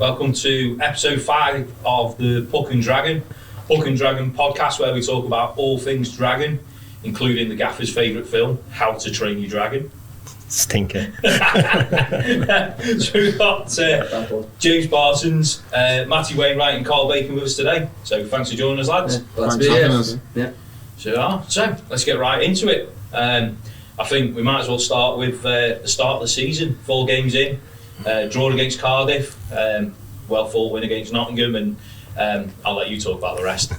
Welcome to episode 5 of the Puck and Dragon podcast, where we talk about all things dragon, including the gaffer's favourite film, How to Train Your Dragon. Stinker. So we've got James Parsons, Matt Wainwright and Karl Bacon with us today. So thanks for joining us, lads. Glad to be here. Yeah. So let's get right into it. I think we might as well start with the start of the season. 4 games in, drawn against Cardiff, well fought win against Nottingham, and I'll let you talk about the rest.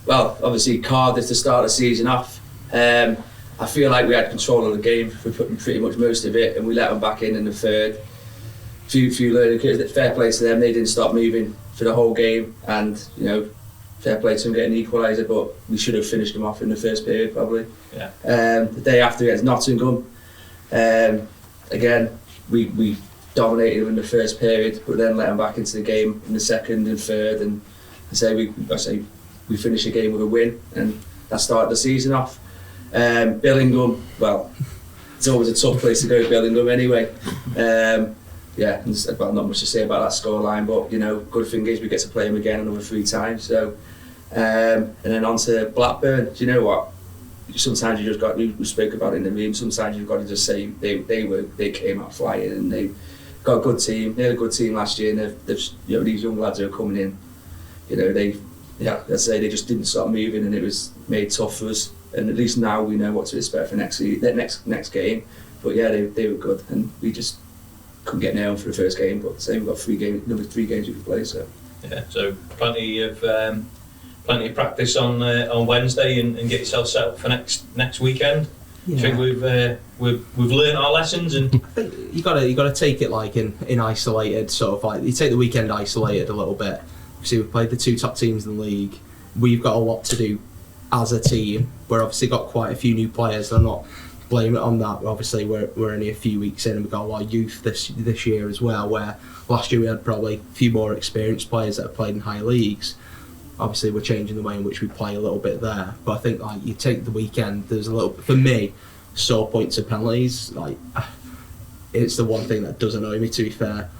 Well, obviously Cardiff to start the season off. I feel like we had control of the game for pretty much most of it, and we let them back in the third. Few learning curves. Fair play to them, they didn't stop moving for the whole game, and fair play to them getting an equaliser, but we should have finished them off in the first period probably. Yeah. The day after against Nottingham, again we dominated them in the first period, but then let them back into the game in the second and third, and I say we finished the game with a win, and that started the season off. Billingham, well, it's always a tough place to go, Billingham anyway. Not much to say about that scoreline, but good thing is we get to play them again another 3 times. So, and then on to Blackburn. Do you know what? Sometimes you just got. We spoke about it in the room. Sometimes you've got to just say they came out flying, and they got a good team. They had a good team last year, and they've these young lads who are coming in. Let's say they just didn't stop moving, and it was made tough for us. And at least now we know what to expect for next game. But yeah, they were good, and we just couldn't get nailed for the first game. But we've got 3 games we can play. So yeah, so plenty of practice on Wednesday, and get yourself set up for next weekend. Yeah. I think we've learned our lessons, and I think you gotta take it like in isolated sort of like you take the weekend isolated a little bit. Obviously, we've played the 2 top teams in the league. We've got a lot to do as a team. We're obviously got quite a few new players. I'm not blaming it on that. Obviously, we're only a few weeks in, and we've got a lot of youth this year as well. Where last year we had probably a few more experienced players that have played in higher leagues. Obviously, we're changing the way in which we play a little bit there. But I think like you take the weekend, there's a little for me sore points of penalties. Like it's the one thing that does annoy me. To be fair.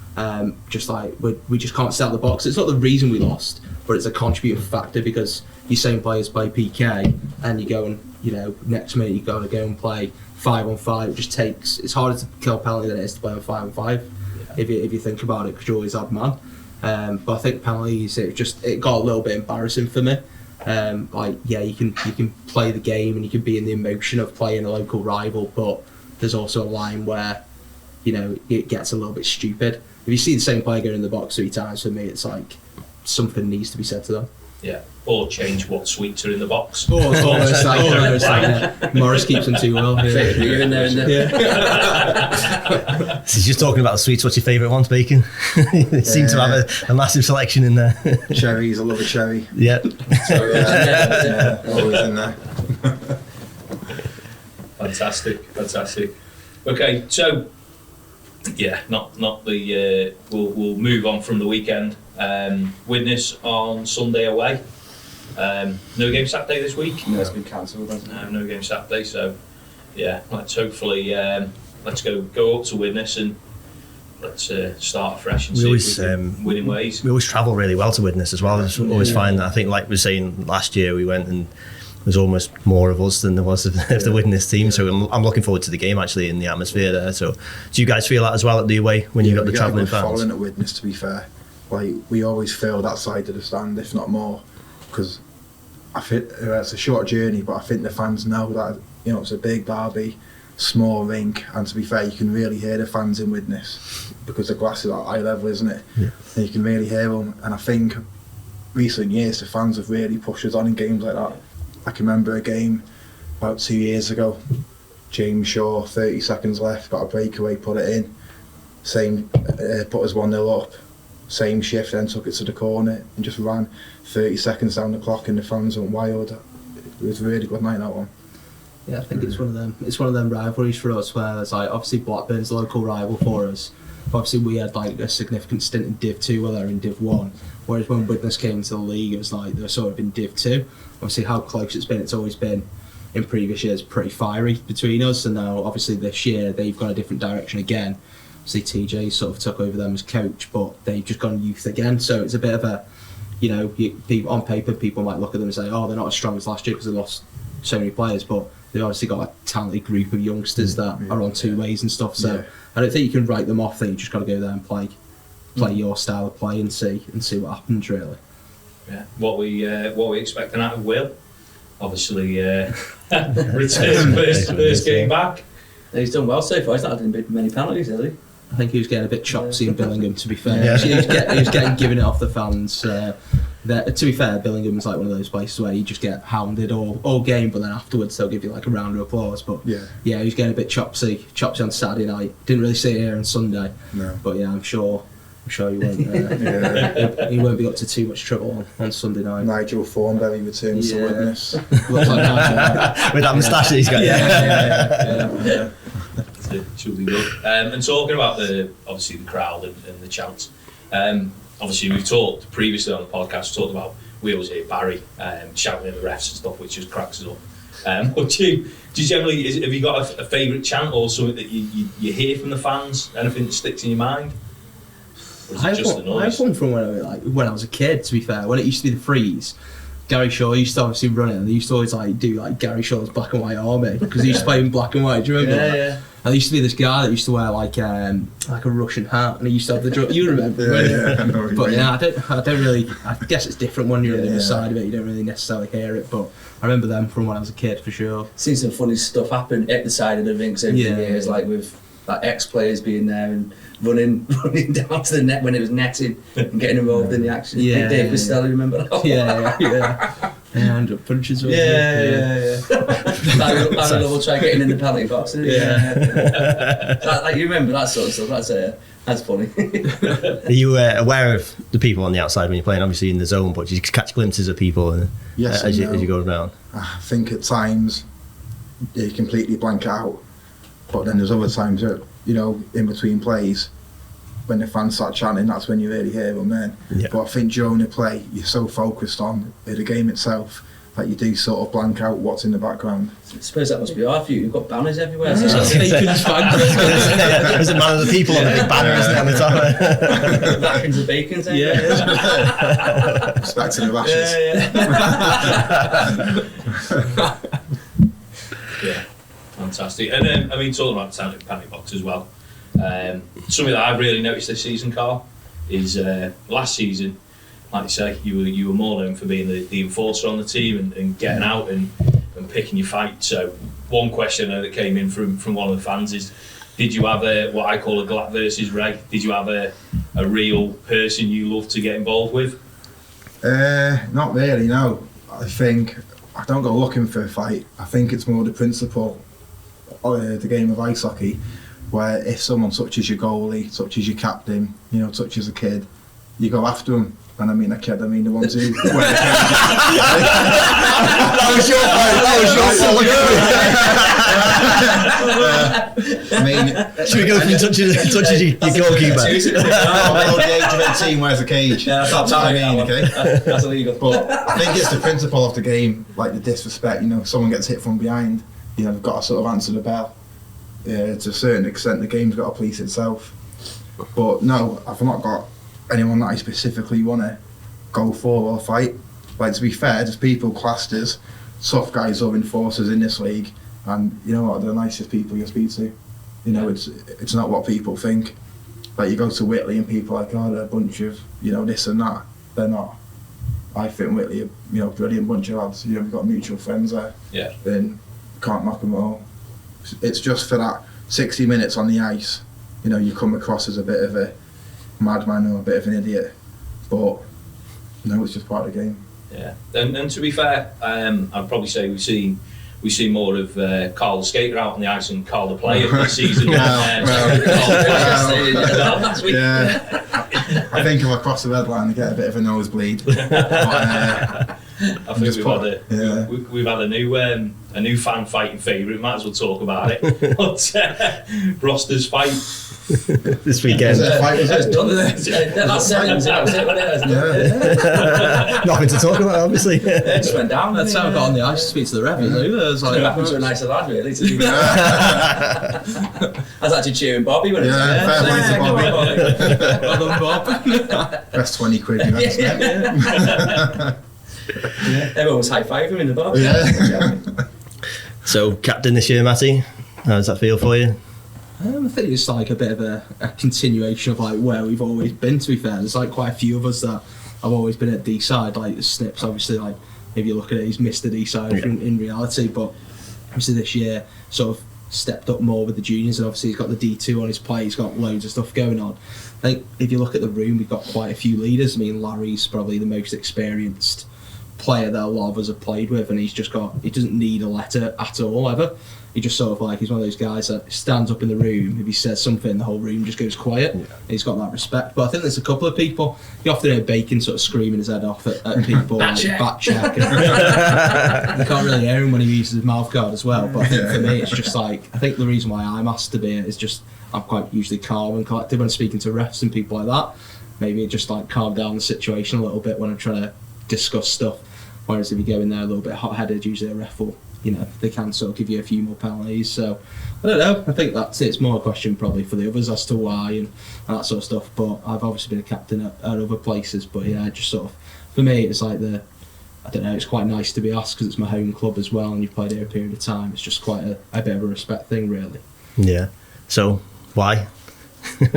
Just like we just can't set the box. It's not the reason we lost, but it's a contributing factor because your same players play PK and you go and next minute you got to go and play 5-on-5. It just takes. It's harder to kill a penalty than it is to play on 5-on-5. Yeah. If you think about it, because you're always odd man. But I think penalties it got a little bit embarrassing for me. You can play the game and you can be in the emotion of playing a local rival, but there's also a line where it gets a little bit stupid. If you see the same player go in the box 3 times, for me, it's like something needs to be said to them. Yeah, or change what sweets are in the box. Morris keeps them too well. So you're just talking about the sweets. What's your favourite ones, Bacon? It seems to have a massive selection in there. Cherries, I love a cherry. Yep. Always in there. Fantastic. Okay, so yeah, not the. We'll move on from the weekend. Widnes on Sunday away. No game Saturday this week. No, it's been cancelled. No game Saturday. So yeah, let's hopefully let's go up to Widnes and let's start fresh and see if we can winning ways. We always travel really well to Widnes as well. I always find that. I think like we were saying last year, we went and there's almost more of us than there was of the Widnes team, so I'm looking forward to the game actually in the atmosphere there. So do you guys feel that as well at the away when you've got the travelling fans? Following at Widnes, to be fair, like we always fill that side of the stand, if not more, because I think it's a short journey, but I think the fans know that it's a big derby, small rink, and to be fair, you can really hear the fans in Widnes because the glass is at eye level, isn't it? Yeah. And you can really hear them, and I think recent years the fans have really pushed us on in games like that. I can remember a game about 2 years ago, James Shaw, 30 seconds left, got a breakaway, put it in, put us 1-0 up, same shift, then took it to the corner and just ran 30 seconds down the clock and the fans went wild. It was a really good night, that one. Yeah, I think it's one of them rivalries for us where it's like obviously Blackburn's a local rival for us. Obviously we had like a significant stint in Div 2 while they were in Div 1, whereas when Widnes came into the league it was like they were sort of in Div 2. Obviously how close it's always been in previous years pretty fiery between us, and now obviously this year they've gone a different direction again. obviously TJ sort of took over them as coach, but they've just gone youth again. So it's a bit of a, people, on paper, people might look at them and say, oh, they're not as strong as last year because they lost so many players, but they've obviously got a talented group of youngsters that are on two ways and stuff. So I don't think you can write them off. I think you just got to go there and play your style of play and see what happens, really. Yeah. What we expecting out of Will? Obviously, return first game back. He's done well so far. He's not had many penalties, has he? I think he was getting a bit chopsy in Billingham, to be fair. He was getting given it off the fans. To be fair, Billingham was like one of those places where you just get hounded all game, but then afterwards they'll give you like a round of applause. But yeah, he was getting a bit chopsy on Saturday night. Didn't really see it here on Sunday. No. But yeah, I'm sure he won't. He won't be up to too much trouble on Sunday night. Nigel Thornberry returns to Widnes. Looks like Nigel with that moustache that he's got. Yeah. Should be good. And talking about the crowd and the chants. Obviously, we've talked previously on the podcast. Talked about we always hear Barry shouting at the refs and stuff, which just cracks us up. But do you generally have you got a favourite chant or something that you hear from the fans? Anything that sticks in your mind? I have one from when I was a kid. To be fair, when it used to be the Freeze, Gary Shaw used to obviously run it, and they used to always do Gary Shaw's Black and White Army because he used to play in black and white. Do you remember that? Yeah. And there used to be this guy that used to wear like a Russian hat, and he used to have the drum. You remember? I know what you mean. I don't really. I guess it's different when you're on the other side of it. You don't really necessarily hear it, but I remember them from when I was a kid for sure. Seen some funny stuff happen at the side of the rinks over the years, like with ex-players being there and running down to the net when it was netting and getting involved in the action. Dave Costello, remember that? Yeah. 100 punches. Yeah. Barry will try getting in the penalty box. Like you remember that sort of stuff. That's funny. Are you aware of the people on the outside when you're playing? Obviously in the zone, but do you catch glimpses of people as you go around? I think at times you completely blank out, but then there's other times that in between plays, when the fans start chanting, that's when you really hear them then. Yeah. But I think during the play, you're so focused on the game itself that you do sort of blank out what's in the background. I suppose that must be hard for you. You've got banners everywhere. There's a man of the people on the big banner, isn't there, on the top? Rations of bacon. Respect to the rashes. Yeah. Fantastic. And then, talking about the penalty box as well, something that I've really noticed this season, Karl, is last season, like you say, you were more known for being the enforcer on the team and getting out and picking your fight. So one question that came in from one of the fans is, did you have what I call a Glatt versus Ray? Did you have a real person you love to get involved with? Not really, no. I think I don't go looking for a fight. I think it's more the principle of the game of ice hockey, where if someone touches your goalie, touches your captain, touches a kid, you go after them. And I mean a kid, I mean the ones who wear the cage. That was your fault. I mean, should we go from touches your goalkeeper? The age of 18 wears a cage. Yeah, that's what I mean, okay? That's illegal. But I think it's the principle of the game, like the disrespect. Someone gets hit from behind, they've got to sort of answer the bell. To a certain extent, the game's got to police itself. But no, I've not got anyone that I specifically want to go for or fight. Like, to be fair, there's people classed as soft guys or enforcers in this league, and you know what, they're the nicest people you speak to. It's not what people think. Like, you go to Whitley and people are like, oh, they're a bunch of this and that. They're not. I think Whitley are brilliant bunch of lads. We've got mutual friends there. Yeah. Then can't knock them all. It's just for that 60 minutes on the ice, you come across as a bit of a madman or a bit of an idiot, but no, it's just part of the game. Yeah, and to be fair, I'd probably say we've seen more of Karl the skater out on the ice than Karl the player this season. I think if I cross the red line, I get a bit of a nosebleed. But I think we've had a new fan fighting favourite. Might as well talk about it. But Roster's fight this weekend. Nothing to talk about, obviously. It just went down. That's how I got on the ice to speak to the ref. It was like, happened to a nicer lad, really. I was actually cheering Bobby when it was well done, Bob. Best 20 quid you had. Everyone was high-fiving him in the bar. So, captain this year, Matty, how does that feel for you? I think it's like a bit of a continuation of like where we've always been, to be fair. There's like quite a few of us that have always been at Deeside, like Snip's obviously, like if you look at it, he's Mr. Deeside in reality, but obviously this year sort of stepped up more with the juniors, and obviously he's got the D2 on his plate, he's got loads of stuff going on. I think if you look at the room, we've got quite a few leaders. I mean, Larry's probably the most experienced player that a lot of us have played with, and he doesn't need a letter at all ever. He just sort of like, he's one of those guys that stands up in the room, if he says something the whole room just goes quiet. He's got that respect. But I think there's a couple of people, you often hear Bacon sort of screaming his head off at people Back like check. back check. You can't really hear him when he uses his mouth guard as well, but I think for me it's just like, I think the reason why I'm asked to be it is just I'm quite usually calm and collected when I'm speaking to refs and people like that. Maybe it just like calm down the situation a little bit when I'm trying to discuss stuff. Whereas if you go in there a little bit hot-headed, usually a ref will, they can sort of give you a few more penalties. So I don't know. I think that's it. It's more a question probably for the others as to why and that sort of stuff. But I've obviously been a captain at other places. But yeah, just sort of for me, it's like I don't know. It's quite nice to be asked because it's my home club as well, and you've played here a period of time. It's just quite a bit of a respect thing, really. Yeah. So why?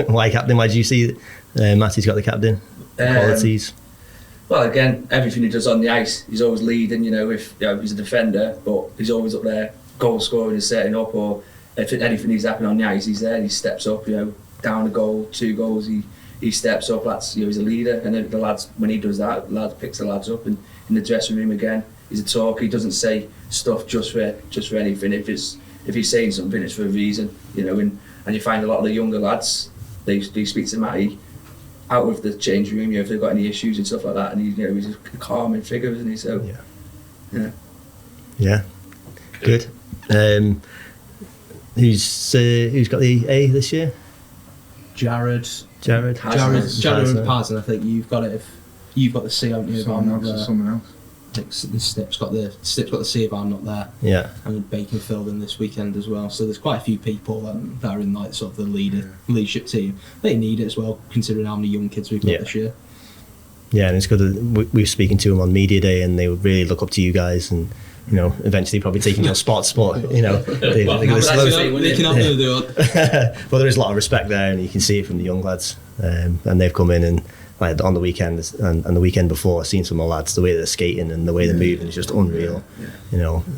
Why captain? Why do you see Matty's got the captain qualities? Well, again, everything he does on the ice, he's always leading. If he's a defender, but he's always up there, goal scoring and setting up. Or if anything needs to happen on the ice, he's there. He steps up. Down a goal, 2 goals, he steps up. That's he's a leader. And then the lads, when he does that, the lads picks the lads up. And in the dressing room again, he's a talker. He doesn't say stuff just for anything. If he's saying something, it's for a reason. And you find a lot of the younger lads, they speak to Matty out of the change room, if they've got any issues and stuff like that, and he's a calming figure, isn't he? So yeah, good. Who's got the A this year? Jared Parsons. and Parsons. I think you've got it. If you've got the C, haven't you? Someone else. I think Snip's got the C if I'm not there. Yeah. And Bacon filled in this weekend as well. So there's quite a few people that are in like sort of the leadership team. They need it as well, considering how many young kids we've got this year. Yeah, and it's good that we were speaking to them on media day, and they would really look up to you guys, and eventually probably taking your spots. But they can help you do it. Well, there is a lot of respect there, and you can see it from the young lads, and they've come in and. Like on the weekend and the weekend before, I've seen some of the lads, the way they're skating and the way they're moving is just unreal.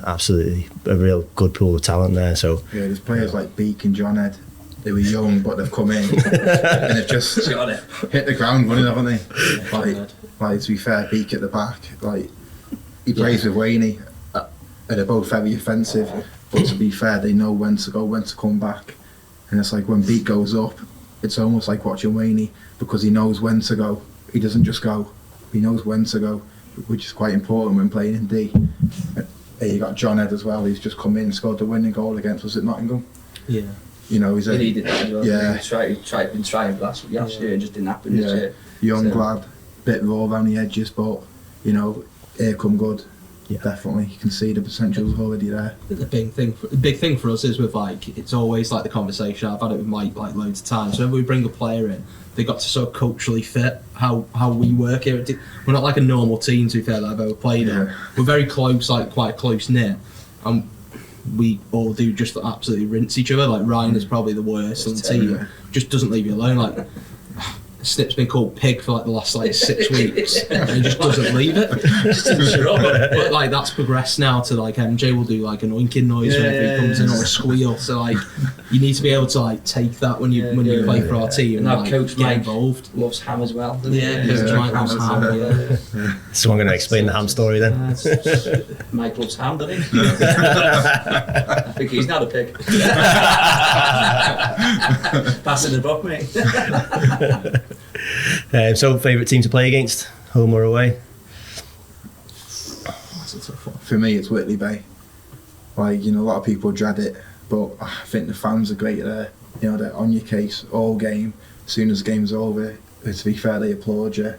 Absolutely a real good pool of talent there. So there's players like Beak and John Ed. They were young, but they've come in and they've just hit the ground running, haven't they? Like to be fair, Beak at the back, like he plays with Wayne, and they're both very offensive. But to be fair, they know when to go, when to come back, and it's like when Beak goes up, it's almost like watching Wayne. Because he knows when to go. He doesn't just go. He knows when to go, which is quite important when playing in D. You got John Ed as well. He's just come in, scored the winning goal against us at Nottingham. Yeah. He needed that as well. Yeah. Been trying last year and just didn't happen this year. Young lad, bit raw around the edges, but here come good. Yeah. Definitely, you can see the potential's already there. The big thing for us is with it's always like the conversation. I've had it with Mike loads of times. Whenever we bring a player in, they got to sort of culturally fit how we work here. We're not like a normal team, to be fair, that I've ever played in. We're very close, quite close knit, and we all do just absolutely rinse each other. Like Ryan is probably the worst on the team. Just doesn't leave you alone. Snip's been called pig for the last 6 weeks, and he just doesn't leave it. But that's progressed now to MJ will do an oinking noise whenever he comes in, or a squeal. So you need to be able to take that when you play for our team. And our coach Mike involved loves ham as well. Coach Mike loves ham. So I'm going to explain the ham story then. Mike loves ham, doesn't he? I think he's not a pig. Passing the buck, mate. So, favourite team to play against, home or away? a tough one. For me, it's Whitley Bay. Like, you know, a lot of people dread it, but I think the fans are great there. You know, they're on your case all game. As soon as the game's over, to be fair, they applaud you.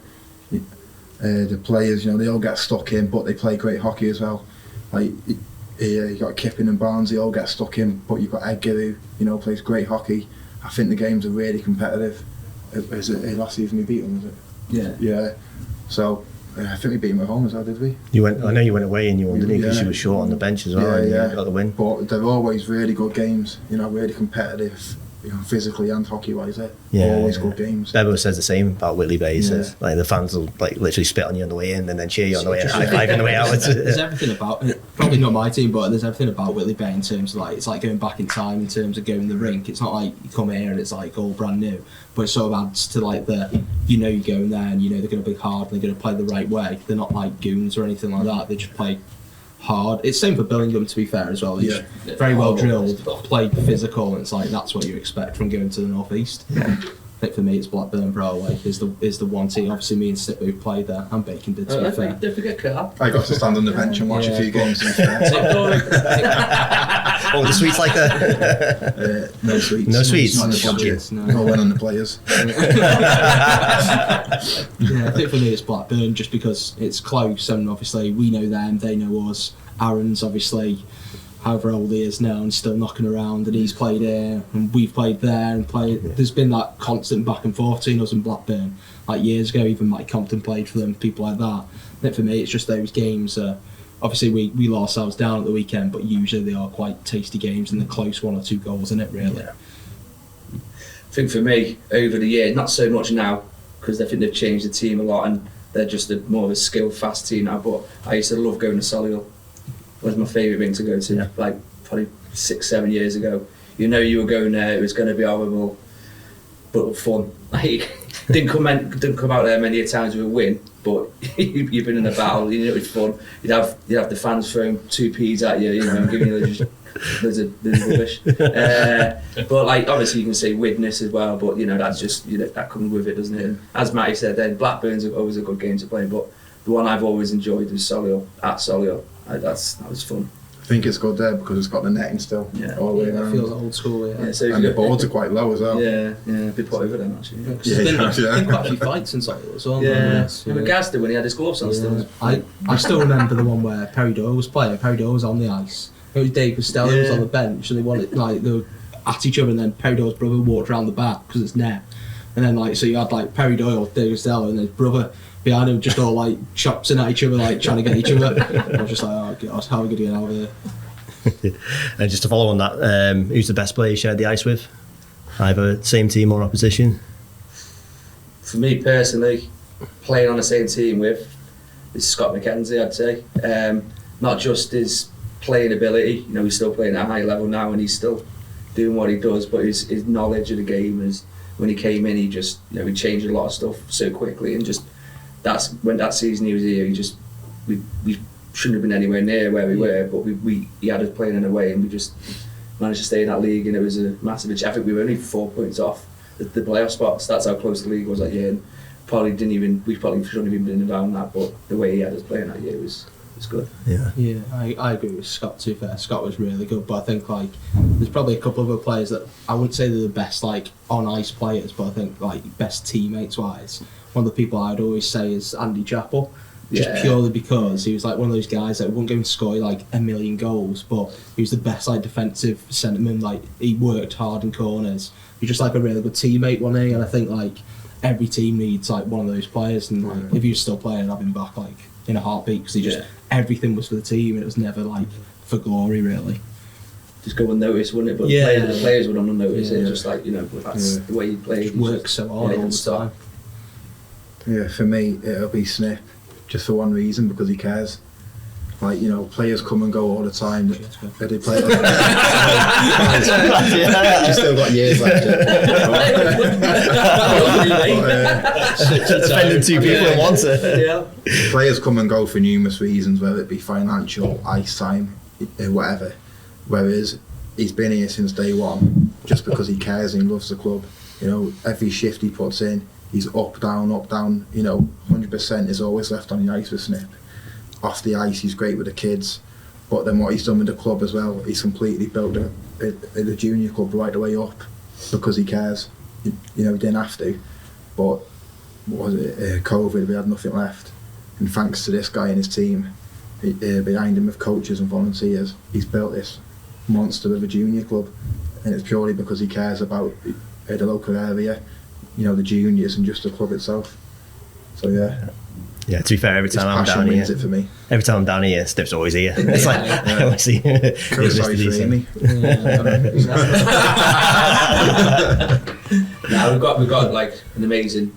The players, you know, they all get stuck in, but they play great hockey as well. Like, you got Kipping and Barnes, they all get stuck in, but you've got Edgar who, you know, plays great hockey. I think the games are really competitive. Is it last season we beat them, was it? Yeah. Yeah. So, I think we beat them at home as well, did we? You went. I know you went away and you won, didn't you? Because you were short on the bench as well, and you got the win. But they're always really good games. You know, really competitive. You know, physically and hockey-wise, always good games. Bevo says the same about Whitley Bay. He says like the fans will like literally spit on you on the way in and then cheer you on the way in, high five on the way out. There's everything about it. Probably not my team, but there's everything about Whitley Bay in terms of like it's like going back in time in terms of going in the rink. It's not like you come here and it's like all brand new, but it sort of adds to like the you're going there and you know they're going to be hard and they're going to play the right way. They're not like goons or anything like that. They just play hard. It's same for Billingham, to be fair, as well. It's very well drilled, played physical, and it's like that's what you expect from going to the North East. I think for me, it's Blackburn Broadway is the one team. Obviously, me and Snip both played there, and Bacon did. To be fair, Don't forget Karl. I got to stand on the bench and watch a few games. Oh, the sweets like that. No sweets. No sweets. Not the budget. No one on the players. Yeah, I think for me it's Blackburn just because it's close and obviously we know them, they know us. Aaron's obviously however old he is now and still knocking around, and he's played here and we've played there and played. There's been that constant back and forth between us and Blackburn. Like years ago, even Mike Compton played for them, people like that. I think for me it's just those games. Obviously we let ourselves down at the weekend, but usually they are quite tasty games and they're close 1 or 2 goals in it really. I think for me, over the year, not so much now, because I think they've changed the team a lot and they're just more of a skilled, fast team now, but I used to love going to Solihull. It was my favourite thing to go to, like probably 6-7 years ago. You know you were going there, it was going to be horrible, but fun. Like, didn't come out there many times with a win, but you've been in a battle, you know it was fun. You'd have the fans throwing 2p's at you, you know, giving you loads of rubbish. But like obviously you can say Widnes as well, but you know that's just that comes with it, doesn't it? And as Matty said, then Blackburn's always a good game to play, but the one I've always enjoyed was Solihull at Solihull. That was fun. I think it's good there because it's got the netting still. All the way around. It feels old school. Yeah. So and the boards are quite low as well. Yeah, a bit put over them actually. There's been quite a few fights in Solihull as well. Remember Gazda when he had his gloves on still? I still remember the one where Perry Doyle was playing. Perry Doyle was on the ice. It was Dave Costello was on the bench, and they were at each other, and then Perry Doyle's brother walked around the back because it's net, and then so you had Perry Doyle, Dave Costello, and his brother behind him, just all chopping at each other, trying to get each other. I was just like, oh God, how are we going to get out of here? And just to follow on that, who's the best player you shared the ice with? Either same team or opposition? For me personally, playing on the same team with is Scott McKenzie, I'd say. Not just his playing ability, he's still playing at a high level now and he's still doing what he does, but his knowledge of the game is, when he came in, he just, he changed a lot of stuff so quickly, and just when that season he was here, we shouldn't have been anywhere near where we were, but he had us playing in a way and we just managed to stay in that league, and it was a massive achievement. I think we were only 4 points off the playoff spots. That's how close the league was that year, and we probably shouldn't have even been around that, but the way he had us playing that year was good. Yeah, I agree with Scott too. Fair, Scott was really good, but I think there's probably a couple of other players that I wouldn't say they're the best on ice players, but I think best teammates wise, one of the people I'd always say is Andy Chappell. Just purely because he was one of those guys that wouldn't go and score a million goals, but he was the best defensive centreman. He worked hard in corners. He was just a really good teammate, wasn't he? And I think every team needs one of those players, and if he was still playing, I'd have him back in a heartbeat, because he just everything was for the team and it was never for glory really. Just go unnoticed, wouldn't it? But the players would unnoticed. It's just that's the way he played. He works so hard all the time. Yeah, for me it'll be Snip, just for one reason, because he cares. Players come and go all the time. They play. You still got years left. Offending 2 people at once. Players come and go for numerous reasons, whether it be financial, ice time, whatever. Whereas he's been here since day one, just because he cares and he loves the club. Every shift he puts in, he's up, down, 100% is always left on the ice with Snip. off the ice, he's great with the kids. But then what he's done with the club as well, he's completely built the junior club right the way up because he cares. He didn't have to. But what was it? COVID, we had nothing left. And thanks to this guy and his team, behind him with coaches and volunteers, he's built this monster of a junior club. And it's purely because he cares about the local area, the juniors and just the club itself. So yeah. Yeah, to be fair, every time I'm down here, it for me. Every time I'm down here, Snip's always here. It's like I always see. Sorry for Amy. Now we've got like an amazing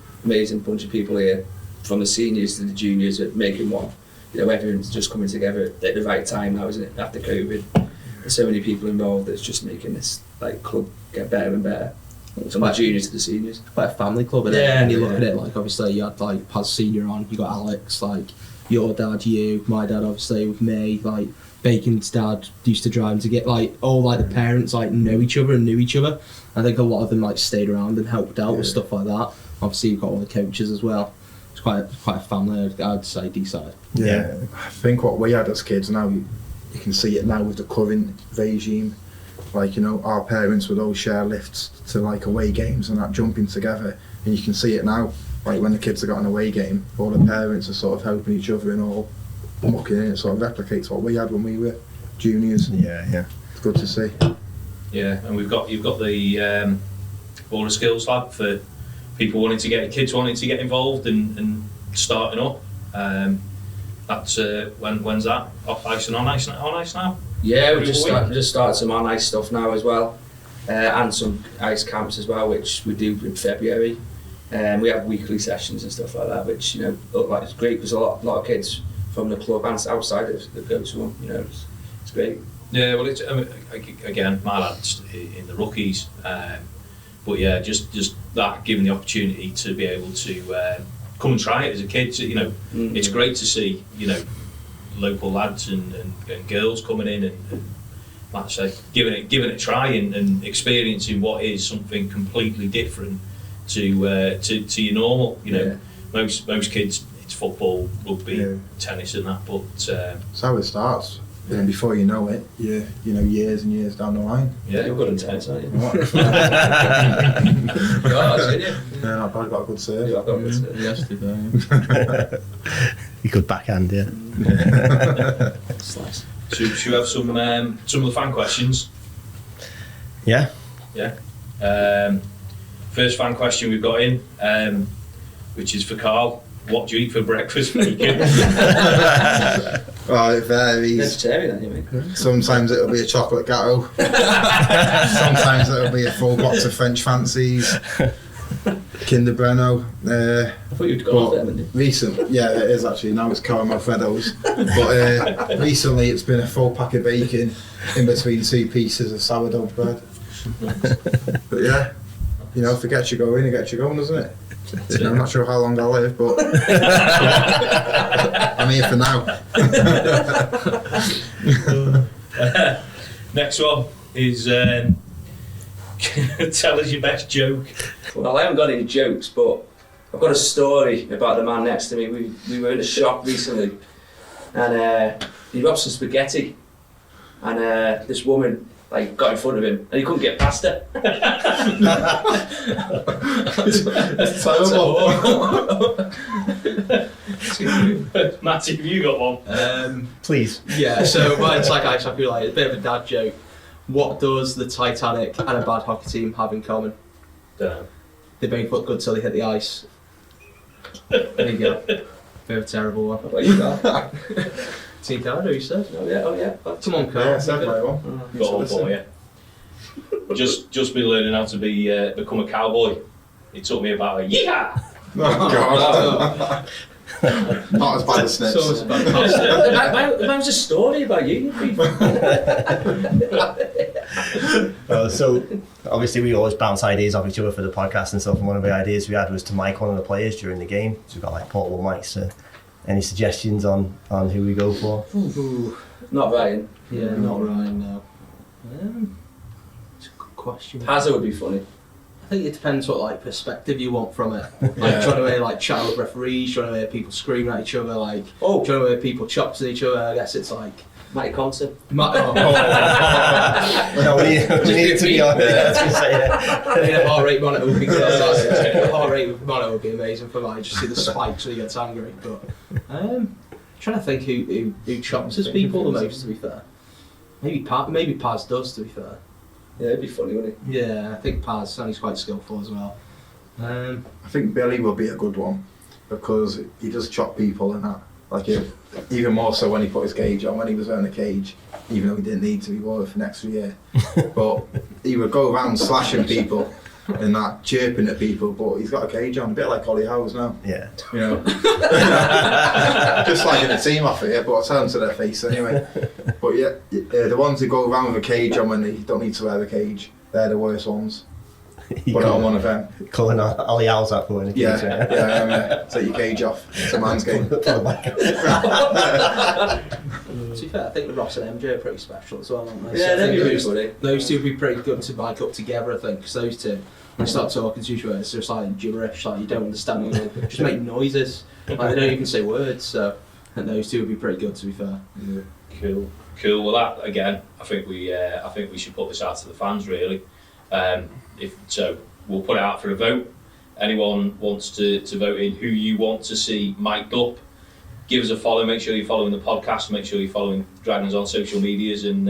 bunch of people here, from the seniors to the juniors, at making one. Everyone's just coming together at the right time now, isn't it? After COVID, there's so many people involved that's just making this like club get better and better. From the juniors to the seniors. It's quite a family club, isn't it? And you look at it, like obviously you had like Paz Senior on, you got Alex, like your dad, you, my dad obviously with me, like Bacon's dad used to drive him to get like all like the parents like know each other and knew each other. I think a lot of them like stayed around and helped out with stuff like that. Obviously you've got all the coaches as well. It's quite a family, I'd say, Deeside. Yeah, I think what we had as kids now, you can see it now with the current regime. Like, our parents would all share lifts to like away games and that, jumping together, and you can see it now. Like when the kids have got an away game, all the parents are sort of helping each other and all mucking in. It sort of replicates what we had when we were juniors. Yeah. It's good to see. Yeah, and you've got the Border Skills Lab for people wanting to kids wanting to get involved and starting up. That's when's that? Off ice and on ice now? Yeah, we just started some on ice stuff now as well, and some ice camps as well, which we do in February. We have weekly sessions and stuff like that, which look like it's great because a lot of kids from the club and outside that go to them. It's great. Yeah, well, it's again, my lad's in the rookies, but yeah, just that giving the opportunity to be able to come and try it as a kid. So, it's great to see local lads and girls coming in and like I say, giving it a try and experiencing what is something completely different to your normal. Most kids, it's football, rugby, tennis and that, but it's how it starts. And before you know it, years and years down the line. Yeah, you're good at tennis, aren't you? Yeah, I've got a good serve. I've got a good serve. Yesterday. You could backhand, yeah. Slice. Should we have some of the fan questions? Yeah. Yeah. First fan question we've got in, which is for Karl. What do you eat for breakfast, bacon? Well, it varies. Vegetarian, then, you mean? Sometimes it'll be a chocolate gatto. Sometimes it'll be a full box of French fancies. Kinder Bueno. I thought you'd gone off them, hadn't you? Yeah, it is actually. Now it's caramel Freddos. But recently it's been a full pack of bacon in between 2 pieces of sourdough bread. But yeah, if it gets you going, it gets you going, doesn't it? I'm not sure how long I'll live, but I'm here for now. Next one is tell us your best joke. Well, I haven't got any jokes, but I've got a story about the man next to me. We were in a shop recently, and he robbed some spaghetti, and this woman got in front of him, and he couldn't get past her. That's terrible. Matty, have you got one? Please. Yeah, so mine's like ice hockey related, a bit of a dad joke. What does the Titanic and a bad hockey team have in common? Dunno. They both look good till they hit the ice. There you go. Bit of a terrible one. What about you, Karl? Team Canada, you said? Oh yeah. Come on, Karl. Yeah, I've got one. Got one for you. Just been learning how to become a cowboy. It took me about a year. Oh God. Not as bad as Snips. So it's bad. That was a story about you. So obviously we always bounce ideas off each other for the podcast and stuff, and one of the ideas we had was to mic one of the players during the game. So we've got portable mics. So any suggestions on who we go for? Ooh, not Ryan. Yeah, not Ryan, no. It's a good question. Hazard would be funny. I think it depends what like perspective you want from it. Like, trying to hear like chat with referees, trying to hear people screaming at each other, like trying to hear people chops at each other. I guess it's like Matty Compton. No, we need to be on it. A heart rate monitor would be good. A heart rate monitor would be amazing for like just see the spikes when he gets angry. But trying to think who chops his people the most. To be fair, maybe Paz does. To be fair. Yeah, it'd be funny, wouldn't it? Yeah, I think Paz, and he's quite skillful as well. I think Billy will be a good one because he does chop people and that. Like even more so when he put his cage on, when he was wearing a cage, even though he didn't need to, he wore it for an extra year. But he would go around slashing people and that, chirping at people, but he's got a cage on, a bit like Ollie Howes now. Yeah. You know? Just like in a team off here, but I tell them to their face anyway. But yeah, the ones who go around with a cage on when they don't need to wear the cage, they're the worst ones. But I'm one of them. Calling Ollie Howes out for wearing a cage. Take your cage off. It's a man's game. To be fair, I think the Ross and MJ are pretty special as well, aren't they? Yeah, they'd be really those, funny. those two would be pretty good to bike up together, I think, because those two, when they start talking to each other, it's just like gibberish, like you don't understand what they just make noises, like they don't even say words, so I think those two would be pretty good, to be fair. Yeah. Cool. Well, that again, I think we should put this out to the fans really. If so, we'll put it out for a vote. Anyone wants to vote in who you want to see mic'd up, give us a follow. Make sure you're following the podcast. Make sure you're following Dragons on social medias and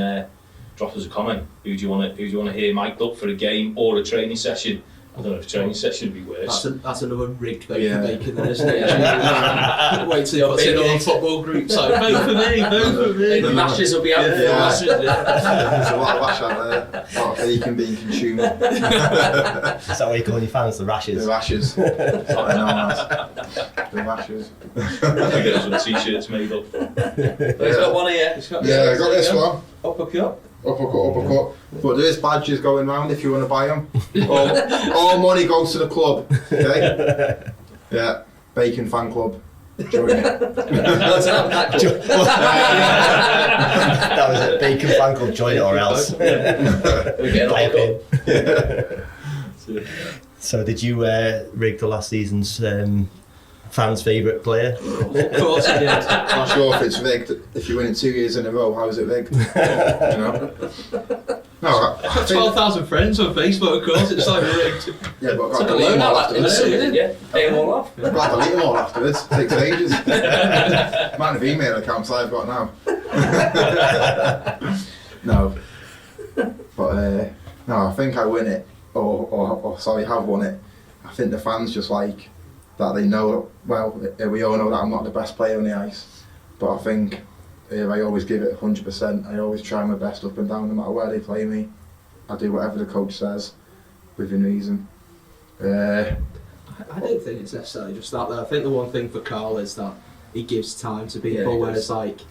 drop us a comment. Who do you want to hear mic'd up for a game or a training session? I don't know if a training session would be worse. That's another rigged vote for Bacon then, isn't it? Wait till he puts it on football groups like, vote for me. The lashes will be out there. There's a lot of lash out there. A lot of bacon being consumed. Is that what you call your fans? The rashes? The rashes. That's what I know as. The rashes. I think get some t-shirts made up. He's got one here. I got this one. Uppercut. Uppercut. But there is badges going round if you want to buy them. All money goes to the club. Okay? Yeah. Bacon fan club. Join it. That was it. Bacon fan club. Join it or else. We're getting Type all in. So did you rig the last season's fans' favourite player? Of course he did. Not sure if it's rigged. If you win it 2 years in a row, how is it rigged? You know? No, I've got 12,000 friends on Facebook, of course, it's like rigged. Yeah, but I've got to Took a delete them loan all out that afterwards. yeah. Pay them all off. I've got to delete them all afterwards. It takes ages. Amount of email accounts I've got now. No. But no, I think I win it, or sorry, have won it. I think the fans just like that they know, well, we all know that I'm not the best player on the ice, but I think I always give it 100%. I always try my best up and down no matter where they play me. I do whatever the coach says, within reason. I don't think it's necessarily just that though. I think the one thing for Karl is that he gives time to people, whereas like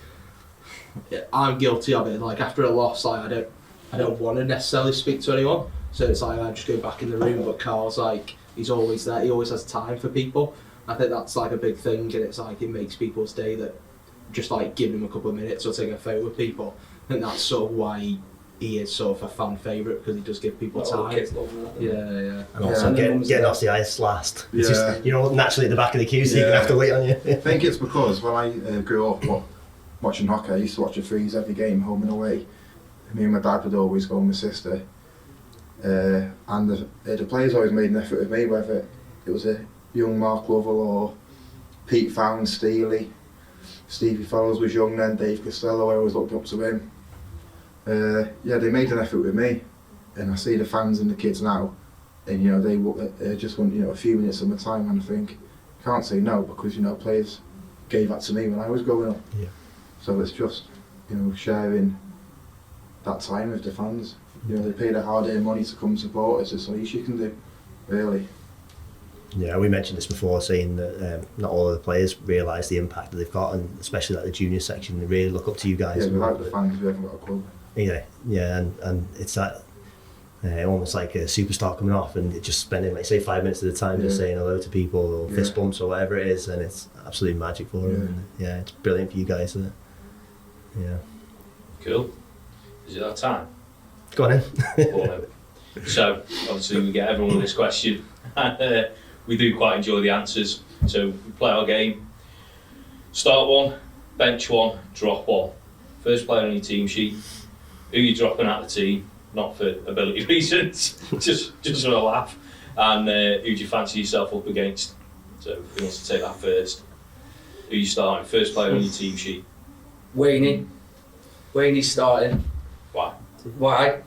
I'm guilty of it. Like after a loss, like I don't want to necessarily speak to anyone, so it's like I just go back in the room. But Karl's like he's always there. He always has time for people. I think that's like a big thing, and it's like it makes people's day that just like giving him a couple of minutes or taking a photo with people. I think that's sort of why he is sort of a fan favourite, because he does give people time. Yeah. And also getting off the ice last. It's Yeah. just, you're naturally at the back of the queue, so you're going to have to wait on you. I think it's because when I grew up watching hockey, I used to watch the Freeze every game, home and away. Me and my dad would always go with my sister. And the players always made an effort with me, whether it was a young Mark Lovell or Pete Found, Steely. Stevie Fellows was young then, Dave Costello, I always looked up to him. They made an effort with me, and I see the fans and the kids now, and they just want a few minutes of my time, and I think I can't say no, because players gave that to me when I was growing up. Yeah. So it's just sharing that time with the fans. They pay their hard-earned money to come support us. It's the least you can do, really. Yeah, we mentioned this before, saying that not all of the players realise the impact that they've got, and especially like the junior section, they really look up to you guys. Yeah, without the fans, we haven't got a club. Yeah, and it's that almost like a superstar coming off, and just spending, like, say, 5 minutes at a time just saying hello to people, or fist bumps, or whatever it is, and it's absolute magic for them. And, it's brilliant for you guys, isn't it? Yeah. Cool. Is it that time? Go on in. So obviously we get everyone with this question, and we do quite enjoy the answers. So we play our game. Start one, bench one, drop one. First player on your team sheet. Who you dropping out of the team? Not for ability reasons, just for a laugh. And who do you fancy yourself up against? So who wants to take that first? Who you starting? First player on your team sheet. Wayne's starting. Why? Why?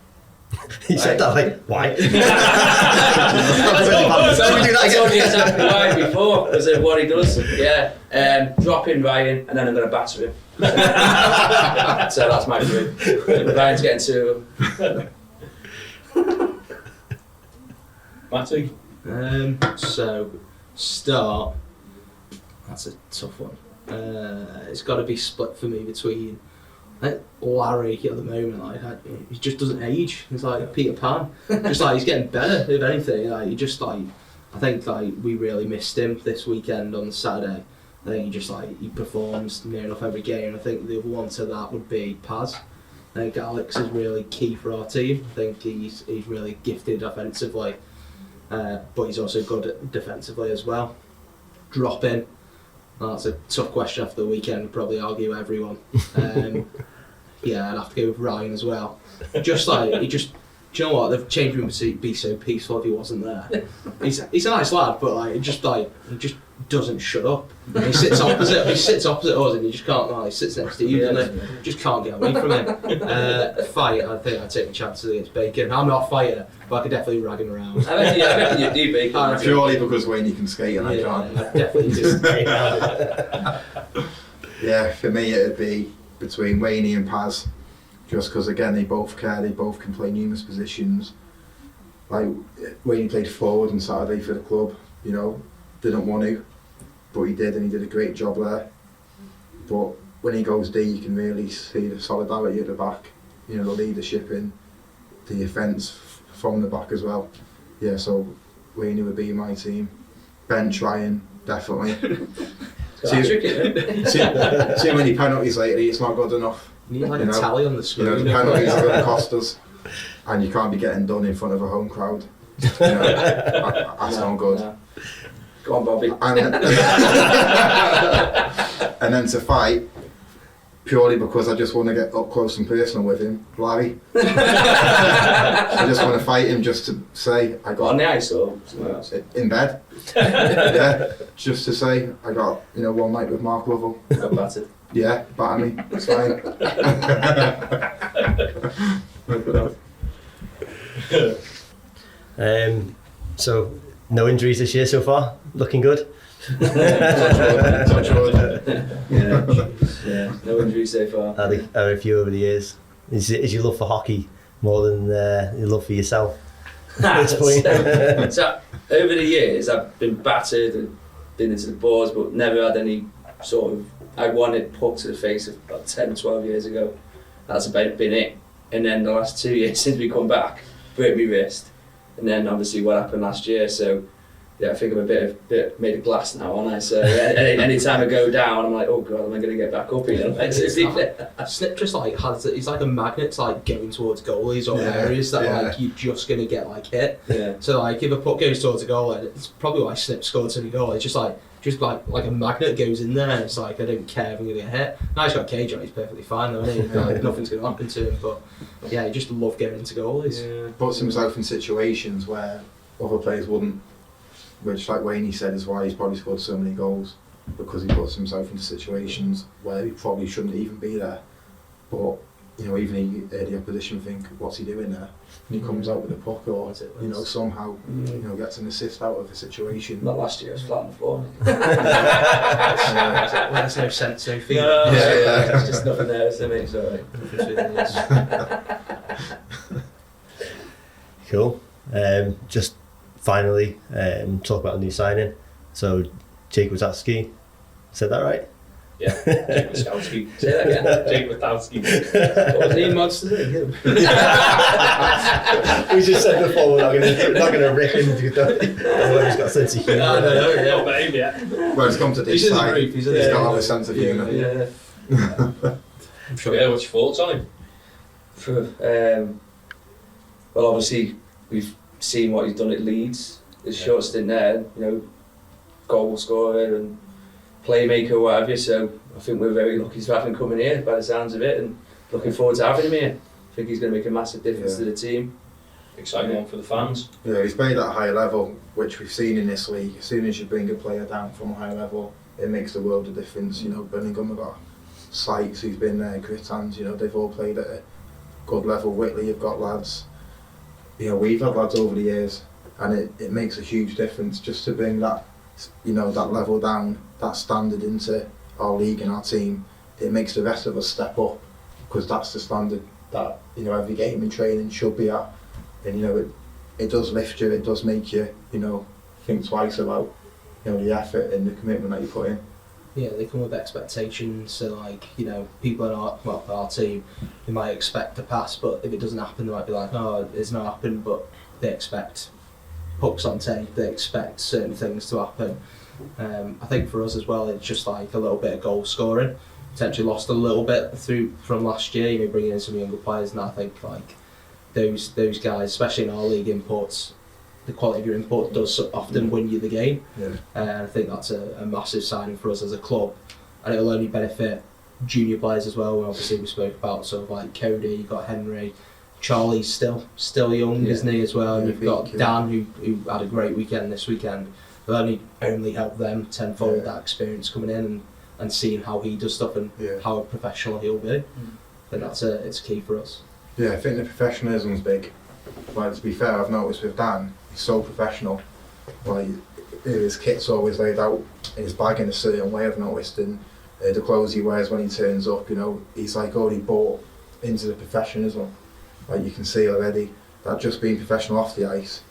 He said that like, why? I told you exactly why before, because of what he does. Yeah. Dropping Ryan, and then I'm going to batter him. So that's my three. Ryan's getting two of them. Matty? So, start. That's a tough one. It's got to be split for me between Larry at the moment. He just doesn't age. He's like Peter Pan. Just like he's getting better, if anything. He just I think we really missed him this weekend on the Saturday. I think he performs near enough every game. I think the other one to that would be Paz. I think Alex is really key for our team. I think he's really gifted offensively, but he's also good defensively as well. Drop in. Well, that's a tough question after the weekend. Would probably argue everyone. Yeah, I'd have to go with Ryan as well. Do you know what? The change room would be so peaceful if he wasn't there. He's a nice lad, but he just doesn't shut up. He sits opposite us, and you just can't. He sits next to you, and you just can't get away from him. Fight, I think I'd take my chances against Bacon. I'm not a fighter, but I could definitely rag him around. I reckon you do Bacon. Purely because Wayne can skate and I can't. I'd definitely just skate Yeah, for me it'd be between Wayne and Paz, just because again they both care, they both can play numerous positions. Like Wayne played forward on Saturday for the club, didn't want to, but he did, and he did a great job there. But when he goes D, you can really see the solidarity at the back, the leadership in the defence from the back as well. Yeah, so Wayne would be my team. Bench Ryan, definitely. Too many penalties lately, it's not good enough. You need a tally on the screen. The penalties are going to cost us, and you can't be getting done in front of a home crowd. That's not good. No. Go on, Bobby. And then to fight, purely because I just want to get up close and personal with him, Larry. I just want to fight him just to say I got on the ice or in bed. Yeah, just to say I got one night with Mark Lovell. Got battered. Yeah, batter me. It's fine. So no injuries this year so far. Looking good. Touch wood. Yeah, no injuries so far. Are a few over the years. Is your love for hockey more than your love for yourself at this point? So over the years I've been battered and been into the boards, but never had any sort of. I wanted puck to the face of about 10 or 12 years ago. That's about been it. And then the last 2 years since we come back, broke my wrist. And then obviously what happened last year, so yeah, I think I'm a bit made of glass now, aren't I? So any time I go down, I'm like, oh god, am I going to get back up again? Snip just he's like a magnet to going towards goalies or areas that you're just going to get hit. Yeah. So if a puck goes towards a goal, it's probably why Snip scored so many goals. It's just like a magnet goes in there. It's like I don't care if I'm going to get hit. Now he's got a cage on, he's perfectly fine though, isn't he? Nothing's going to happen to him. But yeah, he just love getting into goalies. Yeah. Puts himself in situations where other players wouldn't. Which, like Wayne said, is why he's probably scored so many goals, because he puts himself into situations where he probably shouldn't even be there. But even the opposition think, what's he doing there? And he comes out with a puck, or somehow gets an assist out of a situation. Not last year, I was flat on the floor. There's no sense, no feeling. There's just nothing there, isn't it? Sorry. Cool. Just finally, talk about a new signing. So, Jake Witkowski, said that right? Yeah, Jake Witkowski. Say that again. Jake Witkowski. What was he in Monster League? We just said before we're not going to rip into the. He's got a sense of humour. No, babe, yeah. Well, it's come to this side. He's got to have a sense of humour. Yeah. I'm sure. Yeah, what's your thoughts on him? Well, obviously, we've seen what he's done at Leeds. His short stint there, you know, goal scorer and playmaker, what have you. So I think we're very lucky to have him coming here by the sounds of it, and looking forward to having him here. I think he's going to make a massive difference to the team. Exciting one for the fans. Yeah, he's played at a high level, which we've seen in this league. As soon as you bring a player down from a high level, it makes the world of difference. You know, Birmingham have got Sykes, who's been there, Grittans, you know, they've all played at a good level. Whitley, you've got lads. You know, we've had lads over the years, and it makes a huge difference just to bring that, you know, that level down, that standard into our league and our team. It makes the rest of us step up, because that's the standard that, you know, every game in training should be at. And you know, it does lift you, it does make you, you know, think twice about, you know, the effort and the commitment that you put in. Yeah, they come with expectations. So, like, you know, people in our team, they might expect a pass, but if it doesn't happen, they might be like, oh, it's not happened. But they expect pucks on tape. They expect certain things to happen. I think for us as well, it's just like a little bit of goal scoring. Potentially lost a little bit from last year. You know, bringing in some younger players, and I think like those guys, especially in our league imports, the quality of your import does often win you the game. Yeah. And I think that's a massive signing for us as a club, and it'll only benefit junior players as well. Obviously, we spoke about sort of like Cody, you've got Henry, Charlie's still young, isn't he, as well? And you've got Dan, who had a great weekend this weekend. It'll only help them tenfold that experience coming in and seeing how he does stuff and how professional he'll be. I think it's key for us. Yeah, I think the professionalism's big. Like, to be fair, I've noticed with Dan, he's so professional. Like, his kit's always laid out in his bag in a certain way, I've noticed, and the clothes he wears when he turns up, you know, he's like already bought into the professionalism. Like, you can see already that just being professional off the ice,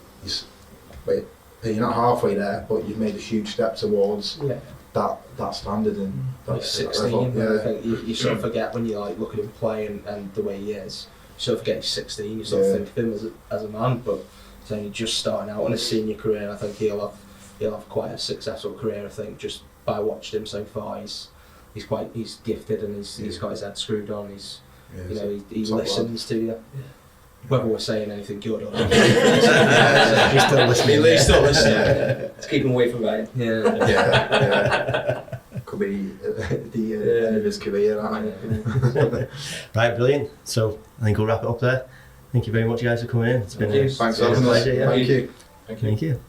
you're not halfway there, but you've made a huge step towards that standard and like 16. I think you sort of forget when you like look at him play and the way he is. You sort of forget he's 16. You sort of think of him as a man, but he's only just starting out in his senior career. And I think he'll have quite a successful career. I think just by watching him so far, he's gifted and he's got his head screwed on. He listens to you. Yeah. Whether we're saying anything good or not. He's still listening. He's still listening. Let's keep him away from Ryan. Yeah. Could be the end of his career. Right, brilliant. So I think we'll wrap it up there. Thank you very much, guys, for coming in. It's been Thanks for having us. Pleasure, Thank you. Thank you.